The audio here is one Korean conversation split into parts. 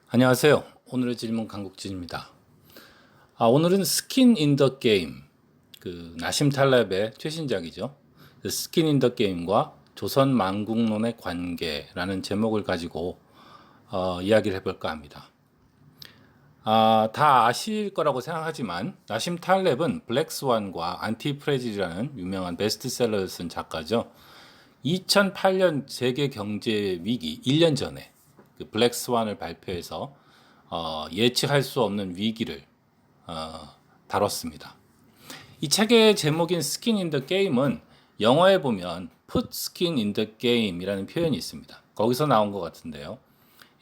안녕하세요. 오늘의 질문 강국진입니다. 오늘은 스킨 인 더 게임, 나심 탈랩의 최신작이죠. 스킨 인 더 게임과 조선 만국론의 관계라는 제목을 가지고 이야기를 해볼까 합니다. 다 아실 거라고 생각하지만 나심 탈랩은 블랙스완과 안티프레질이라는 유명한 베스트셀러를 쓴 작가죠. 2008년 세계 경제 위기 1년 전에 그 블랙스완을 발표해서 예측할 수 없는 위기를 다뤘습니다. 이 책의 제목인 스킨 인 더 게임은 영어에 보면 put skin in the game이라는 표현이 있습니다. 거기서 나온 것 같은데요.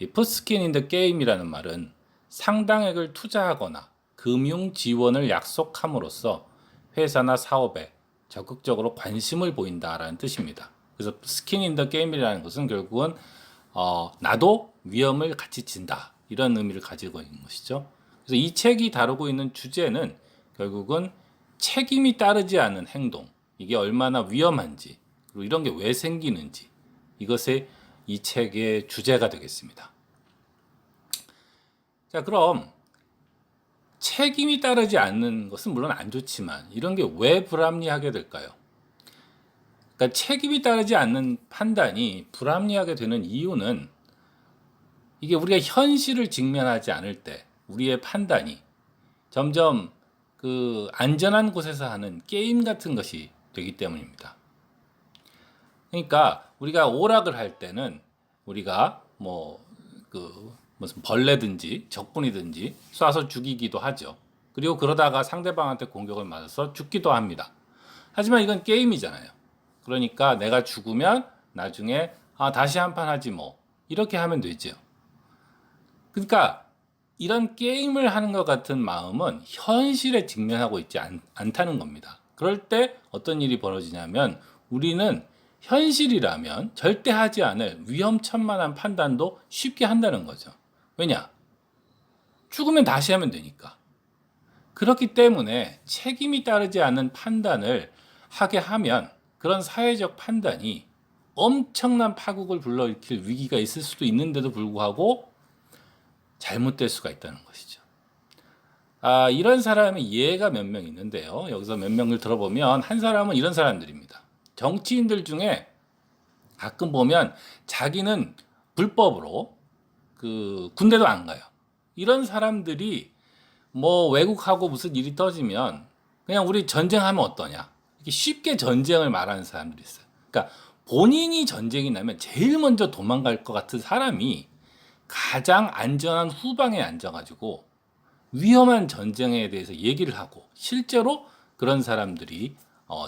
이 put skin in the game이라는 말은 상당액을 투자하거나 금융 지원을 약속함으로써 회사나 사업에 적극적으로 관심을 보인다라는 뜻입니다. 그래서 스킨 인 더 게임이라는 것은 결국은 나도 위험을 같이 진다 이런 의미를 가지고 있는 것이죠. 그래서 이 책이 다루고 있는 주제는 결국은 책임이 따르지 않은 행동, 이게 얼마나 위험한지, 그리고 이런 게 왜 생기는지, 이것이 이 책의 주제가 되겠습니다. 자, 그럼 책임이 따르지 않는 것은 물론 안 좋지만 이런 게 왜 불합리하게 될까요? 그러니까 책임이 따르지 않는 판단이 불합리하게 되는 이유는 이게 우리가 현실을 직면하지 않을 때 우리의 판단이 점점 그 안전한 곳에서 하는 게임 같은 것이 되기 때문입니다. 그러니까 우리가 오락을 할 때는 우리가 무슨 벌레든지 적군이든지 쏴서 죽이기도 하죠. 그리고 그러다가 상대방한테 공격을 맞아서 죽기도 합니다. 하지만 이건 게임이잖아요. 그러니까 내가 죽으면 나중에 다시 한 판 하지 뭐 이렇게 하면 되죠. 그러니까 이런 게임을 하는 것 같은 마음은 현실에 직면하고 있지 않다는 겁니다. 그럴 때 어떤 일이 벌어지냐면 우리는 현실이라면 절대 하지 않을 위험천만한 판단도 쉽게 한다는 거죠. 왜냐? 죽으면 다시 하면 되니까. 그렇기 때문에 책임이 따르지 않는 판단을 하게 하면 그런 사회적 판단이 엄청난 파국을 불러일으킬 위기가 있을 수도 있는데도 불구하고 잘못될 수가 있다는 것이죠. 이런 사람의 예가 몇 명 있는데요. 여기서 몇 명을 들어보면 한 사람은 이런 사람들입니다. 정치인들 중에 가끔 보면 자기는 불법으로 군대도 안 가요. 이런 사람들이 뭐 외국하고 무슨 일이 터지면 그냥 우리 전쟁하면 어떠냐. 이렇게 쉽게 전쟁을 말하는 사람들이 있어요. 그러니까 본인이 전쟁이 나면 제일 먼저 도망갈 것 같은 사람이 가장 안전한 후방에 앉아가지고 위험한 전쟁에 대해서 얘기를 하고 실제로 그런 사람들이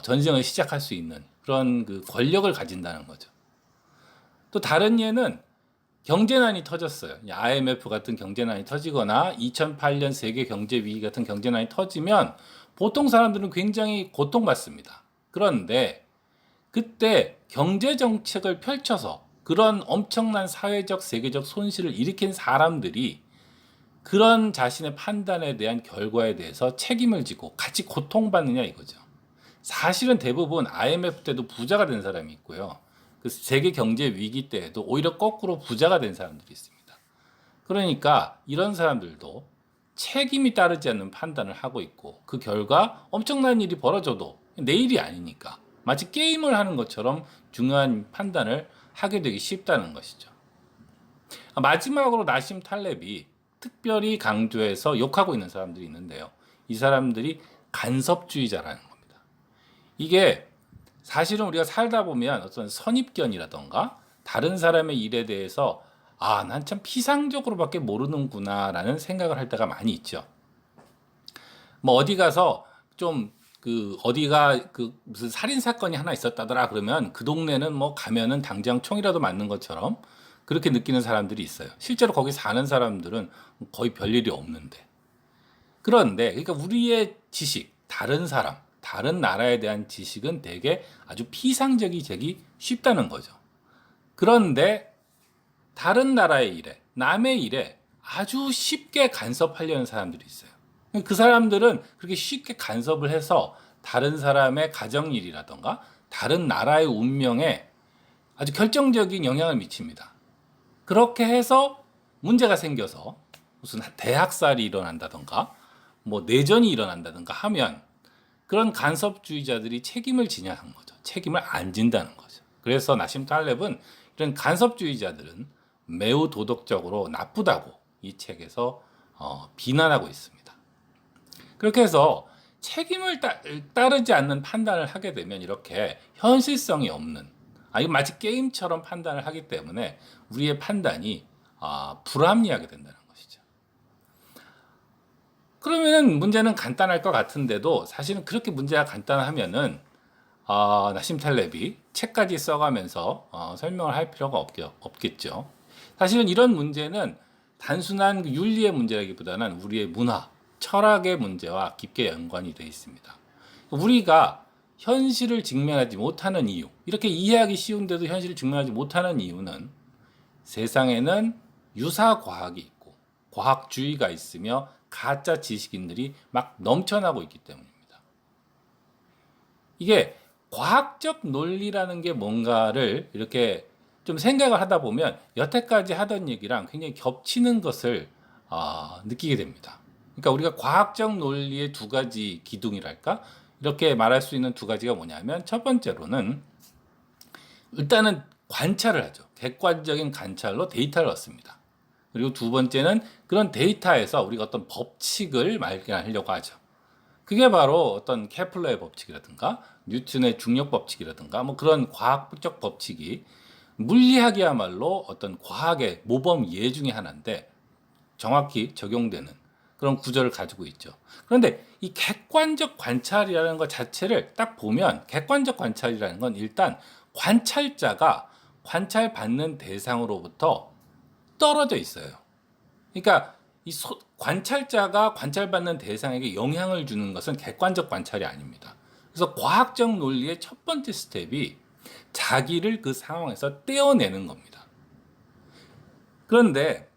전쟁을 시작할 수 있는 그런 그 권력을 가진다는 거죠. 또 다른 예는 경제난이 터졌어요. IMF 같은 경제난이 터지거나 2008년 세계 경제 위기 같은 경제난이 터지면 보통 사람들은 굉장히 고통받습니다. 그런데 그때 경제 정책을 펼쳐서 그런 엄청난 사회적 세계적 손실을 일으킨 사람들이 그런 자신의 판단에 대한 결과에 대해서 책임을 지고 같이 고통받느냐 이거죠. 사실은 대부분 IMF 때도 부자가 된 사람이 있고요. 그 세계 경제 위기 때에도 오히려 거꾸로 부자가 된 사람들이 있습니다. 그러니까 이런 사람들도 책임이 따르지 않는 판단을 하고 있고 그 결과 엄청난 일이 벌어져도 내일이 아니니까 마치 게임을 하는 것처럼 중요한 판단을 하게 되기 쉽다는 것이죠. 마지막으로 나심 탈렙이 특별히 강조해서 욕하고 있는 사람들이 있는데요. 이 사람들이 간섭주의자라는 겁니다. 이게 사실은 우리가 살다 보면 어떤 선입견이라던가 다른 사람의 일에 대해서 난 참 피상적으로밖에 모르는구나라는 생각을 할 때가 많이 있죠. 뭐 어디 가서 좀 어디가 무슨 살인 사건이 하나 있었다더라 그러면 그 동네는 뭐 가면은 당장 총이라도 맞는 것처럼 그렇게 느끼는 사람들이 있어요. 실제로 거기 사는 사람들은 거의 별일이 없는데. 그런데 그러니까 우리의 지식, 다른 사람, 다른 나라에 대한 지식은 되게 아주 피상적이기 쉽다는 거죠. 그런데 다른 나라의 일에, 남의 일에 아주 쉽게 간섭하려는 사람들이 있어요. 그 사람들은 그렇게 쉽게 간섭을 해서 다른 사람의 가정일이라던가 다른 나라의 운명에 아주 결정적인 영향을 미칩니다. 그렇게 해서 문제가 생겨서 무슨 대학살이 일어난다던가 뭐 내전이 일어난다던가 하면 그런 간섭주의자들이 책임을 지냐는 거죠. 책임을 안 진다는 거죠. 그래서 나심 탈렙은 이런 간섭주의자들은 매우 도덕적으로 나쁘다고 이 책에서 비난하고 있습니다. 그렇게 해서 책임을 따르지 않는 판단을 하게 되면 이렇게 현실성이 없는, 이거 마치 게임처럼 판단을 하기 때문에 우리의 판단이 불합리하게 된다는 것이죠. 그러면 문제는 간단할 것 같은데도 사실은 그렇게 문제가 간단하면은 나심 탈렙이 책까지 써가면서 설명을 할 필요가 없겠죠. 사실은 이런 문제는 단순한 그 윤리의 문제라기보다는 우리의 문화, 철학의 문제와 깊게 연관이 되어 있습니다. 우리가 현실을 직면하지 못하는 이유, 이렇게 이해하기 쉬운데도 현실을 직면하지 못하는 이유는 세상에는 유사 과학이 있고 과학주의가 있으며 가짜 지식인들이 막 넘쳐나고 있기 때문입니다. 이게 과학적 논리라는 게 뭔가를 이렇게 좀 생각을 하다 보면 여태까지 하던 얘기랑 굉장히 겹치는 것을 느끼게 됩니다. 그러니까 우리가 과학적 논리의 두 가지 기둥이랄까? 이렇게 말할 수 있는 두 가지가 뭐냐면 첫 번째로는 일단은 관찰을 하죠. 객관적인 관찰로 데이터를 얻습니다. 그리고 두 번째는 그런 데이터에서 우리가 어떤 법칙을 발견하려고 하죠. 그게 바로 어떤 케플러의 법칙이라든가 뉴턴의 중력 법칙이라든가 뭐 그런 과학적 법칙이 물리학이야말로 어떤 과학의 모범 예 중에 하나인데 정확히 적용되는 그런 구조를 가지고 있죠. 그런데 이 객관적 관찰이라는 것 자체를 딱 보면 객관적 관찰이라는 건 일단 관찰자가 관찰받는 대상으로부터 떨어져 있어요. 그러니까 관찰자가 관찰받는 대상에게 영향을 주는 것은 객관적 관찰이 아닙니다. 그래서 과학적 논리의 첫 번째 스텝이 자기를 그 상황에서 떼어내는 겁니다. 그런데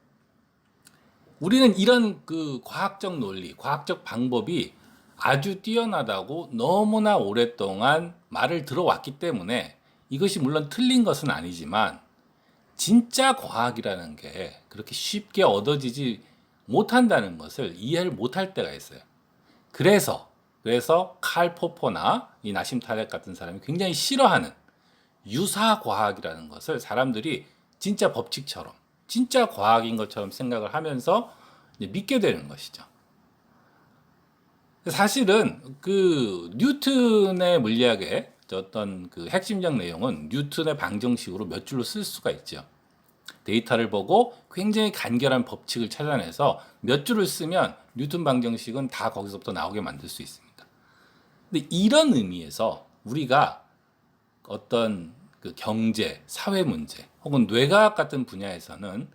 우리는 이런 그 과학적 논리, 과학적 방법이 아주 뛰어나다고 너무나 오랫동안 말을 들어왔기 때문에 이것이 물론 틀린 것은 아니지만 진짜 과학이라는 게 그렇게 쉽게 얻어지지 못한다는 것을 이해를 못할 때가 있어요. 그래서 칼 포퍼나 이 나심 탈렙 같은 사람이 굉장히 싫어하는 유사 과학이라는 것을 사람들이 진짜 법칙처럼 진짜 과학인 것처럼 생각을 하면서 믿게 되는 것이죠. 사실은 그 뉴턴의 물리학의 어떤 그 핵심적 내용은 뉴턴의 방정식으로 몇 줄로 쓸 수가 있죠. 데이터를 보고 굉장히 간결한 법칙을 찾아내서 몇 줄을 쓰면 뉴턴 방정식은 다 거기서부터 나오게 만들 수 있습니다. 근데 이런 의미에서 우리가 어떤 그 경제, 사회 문제 혹은 뇌과학 같은 분야에서는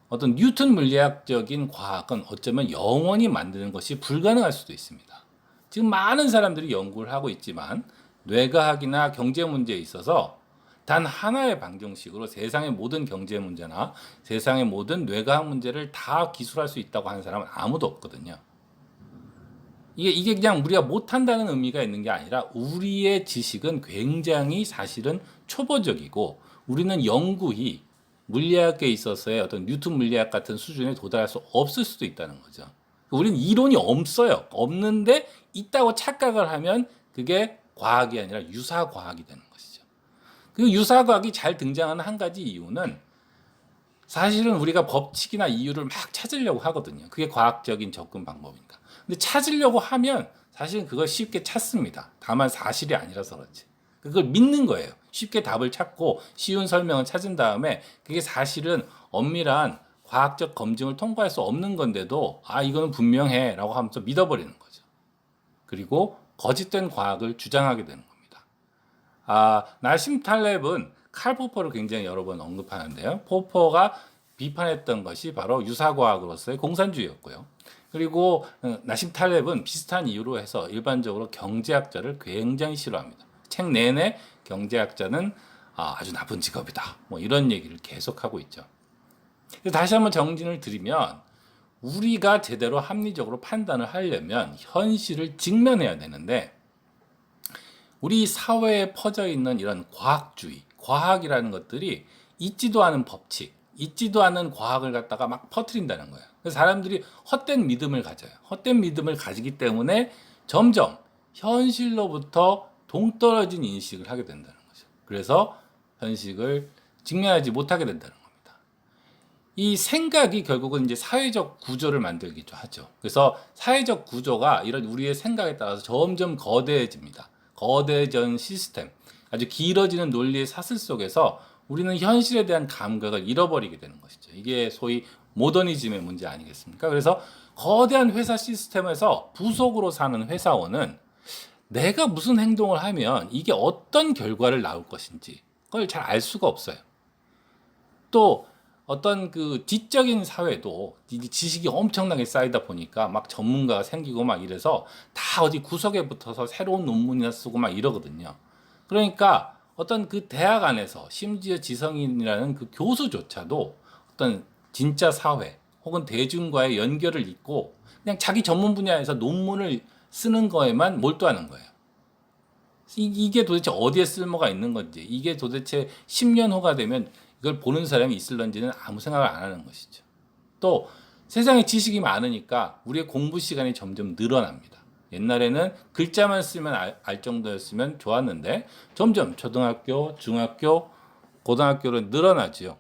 어떤 뉴턴 물리학적인 과학은 어쩌면 영원히 만드는 것이 불가능할 수도 있습니다. 지금 많은 사람들이 연구를 하고 있지만 뇌과학이나 경제 문제에 있어서 단 하나의 방정식으로 세상의 모든 경제 문제나 세상의 모든 뇌과학 문제를 다 기술할 수 있다고 하는 사람은 아무도 없거든요. 이게 그냥 우리가 못한다는 의미가 있는 게 아니라 우리의 지식은 굉장히 사실은 초보적이고 우리는 영구히 물리학에 있어서의 어떤 뉴턴 물리학 같은 수준에 도달할 수 없을 수도 있다는 거죠. 우리는 이론이 없어요. 없는데 있다고 착각을 하면 그게 과학이 아니라 유사 과학이 되는 것이죠. 그 유사 과학이 잘 등장하는 한 가지 이유는 사실은 우리가 법칙이나 이유를 막 찾으려고 하거든요. 그게 과학적인 접근 방법이니까. 근데 찾으려고 하면 사실은 그걸 쉽게 찾습니다. 다만 사실이 아니라서 그렇지. 그걸 믿는 거예요. 쉽게 답을 찾고 쉬운 설명을 찾은 다음에 그게 사실은 엄밀한 과학적 검증을 통과할 수 없는 건데도 이거는 분명해 라고 하면서 믿어버리는 거죠. 그리고 거짓된 과학을 주장하게 되는 겁니다. 나심 탈렙은 칼 포퍼를 굉장히 여러 번 언급하는데요. 포퍼가 비판했던 것이 바로 유사과학으로서의 공산주의였고요. 그리고 나심 탈렙은 비슷한 이유로 해서 일반적으로 경제학자를 굉장히 싫어합니다. 책 내내 경제학자는 아주 나쁜 직업이다. 뭐 이런 얘기를 계속하고 있죠. 다시 한번 정진을 드리면 우리가 제대로 합리적으로 판단을 하려면 현실을 직면해야 되는데 우리 사회에 퍼져 있는 이런 과학주의, 과학이라는 것들이 있지도 않은 법칙, 있지도 않은 과학을 갖다가 막 퍼뜨린다는 거예요. 그래서 사람들이 헛된 믿음을 가져요. 헛된 믿음을 가지기 때문에 점점 현실로부터 동떨어진 인식을 하게 된다는 거죠. 그래서 현실을 직면하지 못하게 된다는 겁니다. 이 생각이 결국은 이제 사회적 구조를 만들기도 하죠. 그래서 사회적 구조가 이런 우리의 생각에 따라서 점점 거대해집니다. 거대해진 시스템, 아주 길어지는 논리의 사슬 속에서 우리는 현실에 대한 감각을 잃어버리게 되는 것이죠. 이게 소위 모더니즘의 문제 아니겠습니까? 그래서 거대한 회사 시스템에서 부속으로 사는 회사원은 내가 무슨 행동을 하면 이게 어떤 결과를 낳을 것인지 그걸 잘 알 수가 없어요. 또 어떤 그 지적인 사회도 지식이 엄청나게 쌓이다 보니까 막 전문가가 생기고 막 이래서 다 어디 구석에 붙어서 새로운 논문이나 쓰고 막 이러거든요. 그러니까 어떤 그 대학 안에서 심지어 지성인이라는 그 교수조차도 어떤 진짜 사회 혹은 대중과의 연결을 잊고 그냥 자기 전문 분야에서 논문을 쓰는 거에만 몰두하는 거예요. 이게 도대체 어디에 쓸모가 있는 건지, 이게 도대체 10년 후가 되면 이걸 보는 사람이 있을런지는 아무 생각을 안 하는 것이죠. 또 세상에 지식이 많으니까 우리의 공부 시간이 점점 늘어납니다. 옛날에는 글자만 쓰면 알 정도였으면 좋았는데 점점 초등학교, 중학교, 고등학교로 늘어나지요.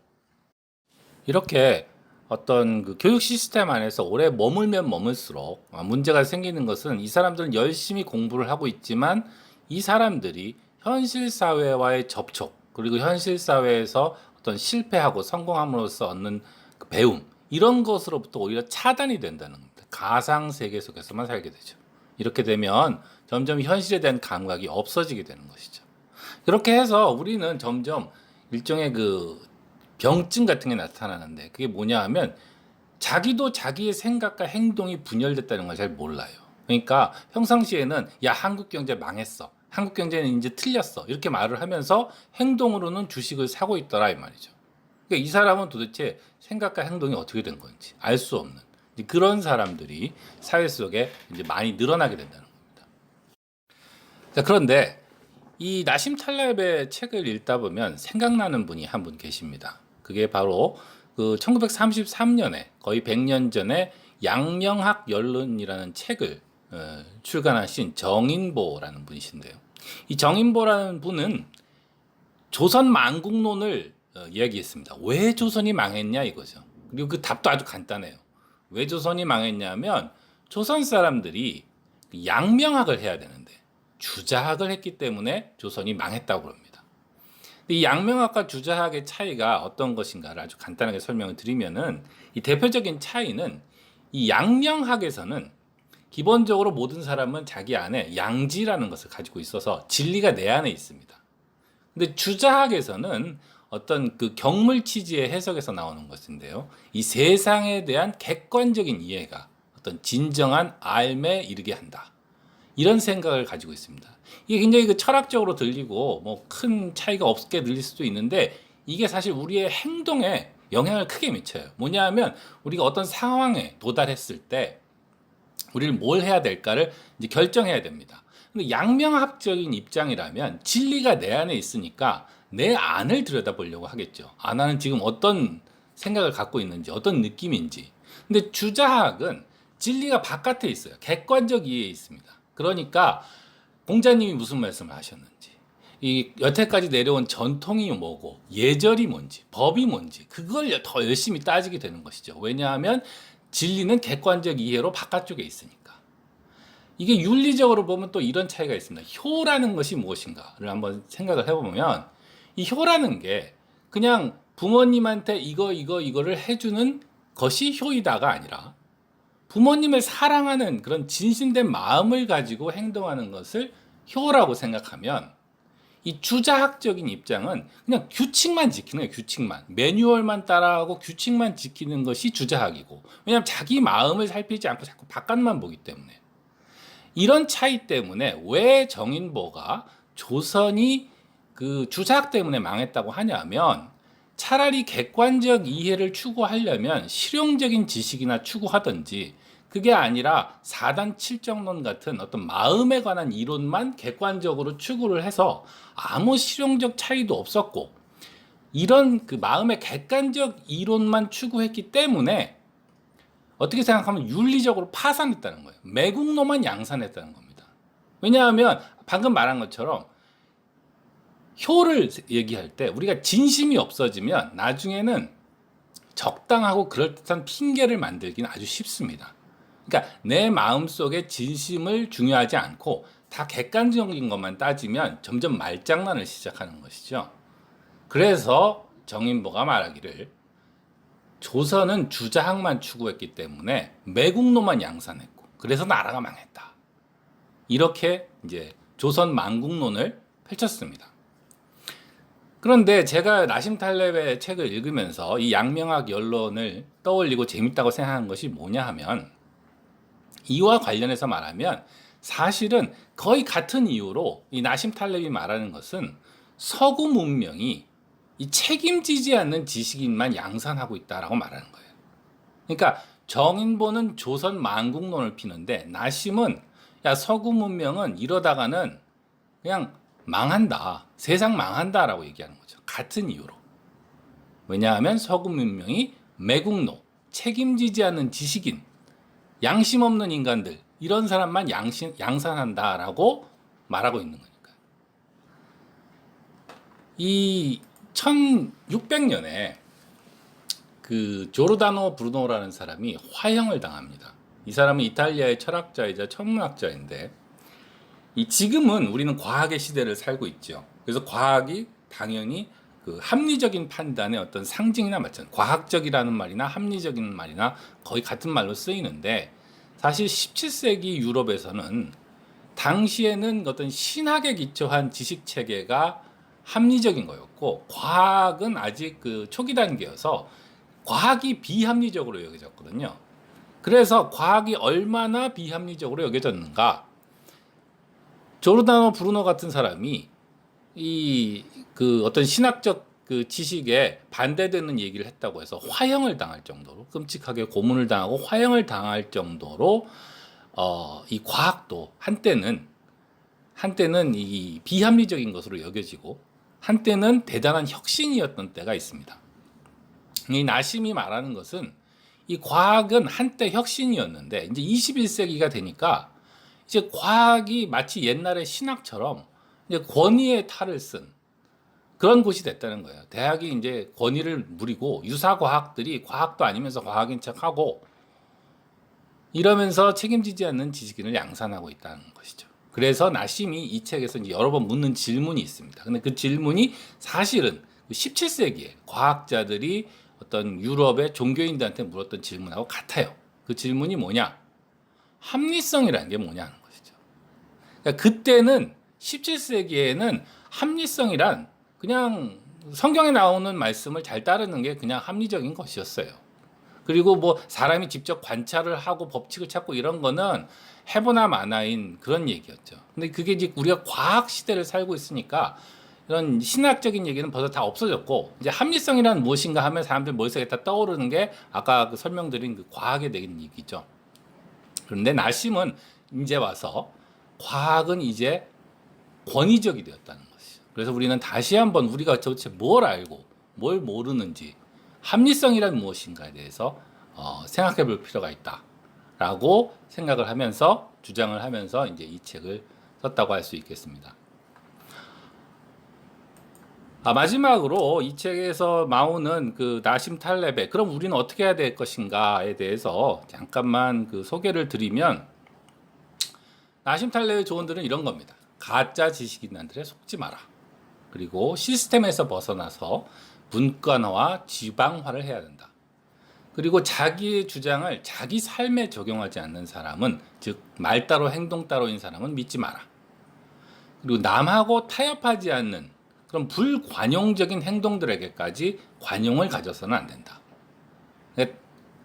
이렇게 어떤 그 교육 시스템 안에서 오래 머물면 머물수록 문제가 생기는 것은 이 사람들은 열심히 공부를 하고 있지만 이 사람들이 현실 사회와의 접촉 그리고 현실 사회에서 어떤 실패하고 성공함으로써 얻는 그 배움 이런 것으로부터 오히려 차단이 된다는 겁니다. 가상 세계 속에서만 살게 되죠. 이렇게 되면 점점 현실에 대한 감각이 없어지게 되는 것이죠. 그렇게 해서 우리는 점점 일종의 그 병증 같은 게 나타나는데 그게 뭐냐 하면 자기도 자기의 생각과 행동이 분열됐다는 걸 잘 몰라요. 그러니까 평상시에는 야 한국 경제 망했어. 한국 경제는 이제 틀렸어. 이렇게 말을 하면서 행동으로는 주식을 사고 있더라 이 말이죠. 그러니까 이 사람은 도대체 생각과 행동이 어떻게 된 건지 알 수 없는 그런 사람들이 사회 속에 이제 많이 늘어나게 된다는 겁니다. 자, 그런데 이 나심 탈렙의 책을 읽다 보면 생각나는 분이 한 분 계십니다. 그게 바로 그 1933년에 거의 100년 전에 양명학 연론이라는 책을 출간하신 정인보라는 분이신데요. 이 정인보라는 분은 조선 만국론을 이야기했습니다. 왜 조선이 망했냐 이거죠. 그리고 그 답도 아주 간단해요. 왜 조선이 망했냐면 조선 사람들이 양명학을 해야 되는데 주자학을 했기 때문에 조선이 망했다고 합니다. 이 양명학과 주자학의 차이가 어떤 것인가를 아주 간단하게 설명을 드리면은 이 대표적인 차이는 이 양명학에서는 기본적으로 모든 사람은 자기 안에 양지라는 것을 가지고 있어서 진리가 내 안에 있습니다. 근데 주자학에서는 어떤 그 경물 취지의 해석에서 나오는 것인데요. 이 세상에 대한 객관적인 이해가 어떤 진정한 알에 이르게 한다. 이런 생각을 가지고 있습니다. 이게 굉장히 그 철학적으로 들리고 뭐 큰 차이가 없게 들릴 수도 있는데 이게 사실 우리의 행동에 영향을 크게 미쳐요. 뭐냐 하면 우리가 어떤 상황에 도달했을 때 우리를 뭘 해야 될까를 이제 결정해야 됩니다. 근데 양명학적인 입장이라면 진리가 내 안에 있으니까 내 안을 들여다보려고 하겠죠. 아, 나는 지금 어떤 생각을 갖고 있는지, 어떤 느낌인지. 근데 주자학은 진리가 바깥에 있어요. 객관적 이해에 있습니다. 그러니까 공자님이 무슨 말씀을 하셨는지, 이 여태까지 내려온 전통이 뭐고, 예절이 뭔지, 법이 뭔지, 그걸 더 열심히 따지게 되는 것이죠. 왜냐하면 진리는 객관적 이해로 바깥쪽에 있으니까. 이게 윤리적으로 보면 또 이런 차이가 있습니다. 효라는 것이 무엇인가를 한번 생각을 해보면 이 효라는 게 그냥 부모님한테 이거를 해주는 것이 효이다가 아니라 부모님을 사랑하는 그런 진심된 마음을 가지고 행동하는 것을 효라고 생각하면 이 주자학적인 입장은 그냥 규칙만 지키는 거예요. 규칙만. 매뉴얼만 따라하고 규칙만 지키는 것이 주자학이고 왜냐하면 자기 마음을 살피지 않고 자꾸 바깥만 보기 때문에 이런 차이 때문에 왜 정인보가 조선이 그 주자학 때문에 망했다고 하냐면 차라리 객관적 이해를 추구하려면 실용적인 지식이나 추구하든지 그게 아니라 사단 칠정론 같은 어떤 마음에 관한 이론만 객관적으로 추구를 해서 아무 실용적 차이도 없었고 이런 그 마음의 객관적 이론만 추구했기 때문에 어떻게 생각하면 윤리적으로 파산했다는 거예요. 매국노만 양산했다는 겁니다. 왜냐하면 방금 말한 것처럼 효를 얘기할 때 우리가 진심이 없어지면 나중에는 적당하고 그럴듯한 핑계를 만들기는 아주 쉽습니다. 그러니까 내 마음속에 진심을 중요하지 않고 다 객관적인 것만 따지면 점점 말장난을 시작하는 것이죠. 그래서 정인보가 말하기를 조선은 주자학만 추구했기 때문에 매국노만 양산했고 그래서 나라가 망했다. 이렇게 이제 조선 만국론을 펼쳤습니다. 그런데 제가 나심 탈렙의 책을 읽으면서 이 양명학 연론을 떠올리고 재밌다고 생각한 것이 뭐냐 하면 이와 관련해서 말하면 사실은 거의 같은 이유로 이 나심 탈렙이 말하는 것은 서구 문명이 이 책임지지 않는 지식인만 양산하고 있다라고 말하는 거예요. 그러니까 정인보는 조선 만국론을 피는데 나심은 야 서구 문명은 이러다가는 그냥 망한다. 세상 망한다라고 얘기하는 거죠. 같은 이유로. 왜냐하면 서구 문명이 매국노, 책임지지 않는 지식인, 양심 없는 인간들 이런 사람만 양산한다라고 말하고 있는 거니까. 이 1600년에 그 조르다노 브루노라는 사람이 화형을 당합니다. 이 사람은 이탈리아의 철학자이자 천문학자인데 지금은 우리는 과학의 시대를 살고 있죠. 그래서 과학이 당연히 그 합리적인 판단의 어떤 상징이나 마찬가지. 과학적이라는 말이나 합리적인 말이나 거의 같은 말로 쓰이는데 사실 17세기 유럽에서는 당시에는 어떤 신학에 기초한 지식 체계가 합리적인 거였고 과학은 아직 그 초기 단계여서 과학이 비합리적으로 여겨졌거든요. 그래서 과학이 얼마나 비합리적으로 여겨졌는가? 조르다노 브루노 같은 사람이 그 어떤 신학적 그 지식에 반대되는 얘기를 했다고 해서 화형을 당할 정도로 끔찍하게 고문을 당하고 화형을 당할 정도로 이 과학도 한때는 이 비합리적인 것으로 여겨지고 한때는 대단한 혁신이었던 때가 있습니다. 이 나심이 말하는 것은 이 과학은 한때 혁신이었는데 이제 21세기가 되니까 이제 과학이 마치 옛날의 신학처럼 이제 권위의 탈을 쓴 그런 곳이 됐다는 거예요. 대학이 이제 권위를 누리고 유사 과학들이 과학도 아니면서 과학인 척하고 이러면서 책임지지 않는 지식인을 양산하고 있다는 것이죠. 그래서 나심이 이 책에서 이제 여러 번 묻는 질문이 있습니다. 근데 그 질문이 사실은 17세기에 과학자들이 어떤 유럽의 종교인들한테 물었던 질문하고 같아요. 그 질문이 뭐냐? 합리성이라는 게 뭐냐는 것이죠. 그러니까 그때는 17세기에는 합리성이란 그냥 성경에 나오는 말씀을 잘 따르는 게 그냥 합리적인 것이었어요. 그리고 뭐 사람이 직접 관찰을 하고 법칙을 찾고 이런 거는 해보나 마나인 그런 얘기였죠. 근데 그게 이제 우리가 과학 시대를 살고 있으니까 이런 신학적인 얘기는 벌써 다 없어졌고 이제 합리성이란 무엇인가 하면 사람들 머릿속에 다 떠오르는 게 아까 그 설명드린 그 과학에 대한 얘기죠. 그런데 나심은 이제 와서 과학은 이제 권위적이 되었다는 것이죠. 그래서 우리는 다시 한번 우리가 도대체 뭘 알고 뭘 모르는지 합리성이란 무엇인가에 대해서 생각해 볼 필요가 있다라고 생각을 하면서 주장을 하면서 이제 이 책을 썼다고 할 수 있겠습니다. 마지막으로 이 책에서 나오는 그 나심 탈렙의 그럼 우리는 어떻게 해야 될 것인가에 대해서 잠깐만 그 소개를 드리면 나심 탈렙의 조언들은 이런 겁니다. 가짜 지식인들에 속지 마라. 그리고 시스템에서 벗어나서 분권화와 지방화를 해야 된다. 그리고 자기의 주장을 자기 삶에 적용하지 않는 사람은 즉 말 따로 행동 따로인 사람은 믿지 마라. 그리고 남하고 타협하지 않는 그런 불관용적인 행동들에게까지 관용을 가져서는 안 된다.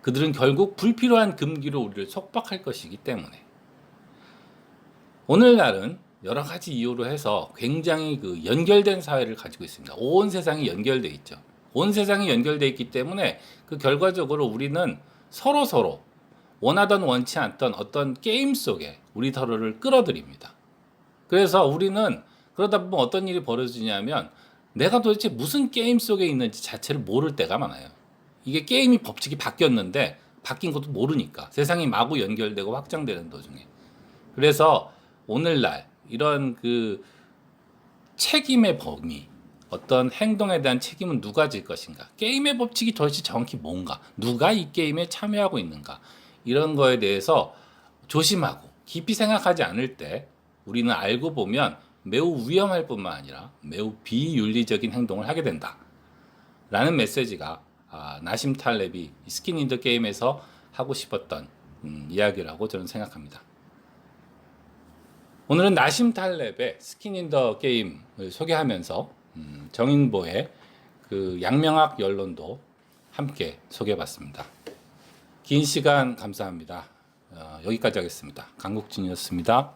그들은 결국 불필요한 금기로 우리를 속박할 것이기 때문에 오늘날은 여러 가지 이유로 해서 굉장히 그 연결된 사회를 가지고 있습니다. 온 세상이 연결돼 있죠. 온 세상이 연결돼 있기 때문에 그 결과적으로 우리는 서로 원하던 원치 않던 어떤 게임 속에 우리 서로를 끌어들입니다. 그래서 우리는 그러다 보면 어떤 일이 벌어지냐면 내가 도대체 무슨 게임 속에 있는지 자체를 모를 때가 많아요. 이게 게임이 법칙이 바뀌었는데 바뀐 것도 모르니까 세상이 마구 연결되고 확장되는 도중에. 그래서 오늘날 이런 그 책임의 범위, 어떤 행동에 대한 책임은 누가 질 것인가, 게임의 법칙이 도대체 정확히 뭔가, 누가 이 게임에 참여하고 있는가, 이런 거에 대해서 조심하고 깊이 생각하지 않을 때 우리는 알고 보면 매우 위험할 뿐만 아니라 매우 비윤리적인 행동을 하게 된다 라는 메시지가 나심 탈렙이 스킨 인 더 게임에서 하고 싶었던 이야기라고 저는 생각합니다. 오늘은 나심 탈렙의 스킨 인 더 게임을 소개하면서 정인보의 그 양명학 연론도 함께 소개해봤습니다. 긴 시간 감사합니다. 여기까지 하겠습니다. 강국진이었습니다.